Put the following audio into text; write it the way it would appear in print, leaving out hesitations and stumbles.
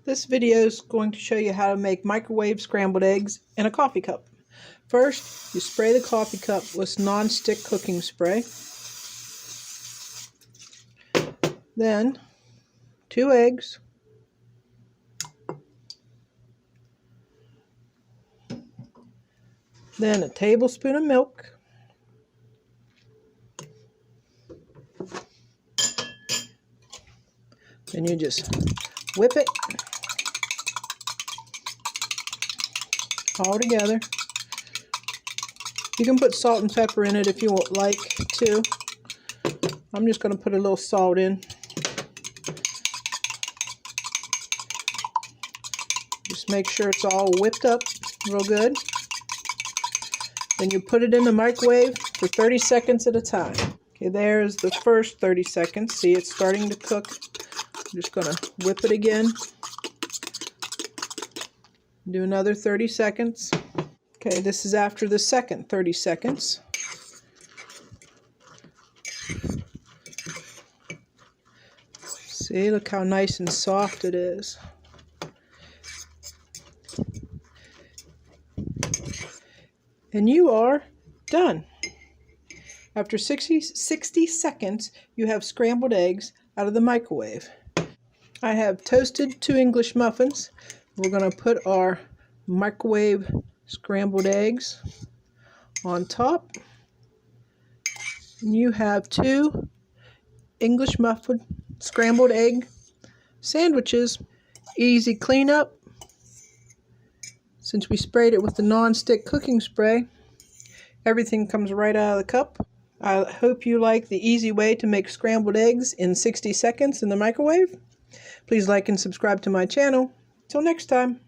This video is going to show you how to make microwave scrambled eggs in a coffee cup. First, you spray the coffee cup with non-stick cooking spray. Then, 2 eggs. Then a tablespoon of milk. Then you just whip it all together. You can put salt and pepper in it if you would like to. I'm just going to put a little salt in. Just make sure it's all whipped up real good. Then you put it in the microwave for 30 seconds at a time. Okay, there's the first 30 seconds. See, it's starting to cook. I'm just going to whip it again. Do another 30 seconds. Okay, this is after the second 30 seconds. See, look how nice and soft it is. And you are done. After 60 seconds, you have scrambled eggs out of the microwave. I have toasted 2 English muffins. We're going to put our microwave scrambled eggs on top. And you have 2 English muffin scrambled egg sandwiches. Easy cleanup. Since we sprayed it with the non-stick cooking spray, everything comes right out of the cup. I hope you like the easy way to make scrambled eggs in 60 seconds in the microwave. Please like and subscribe to my channel. Till next time.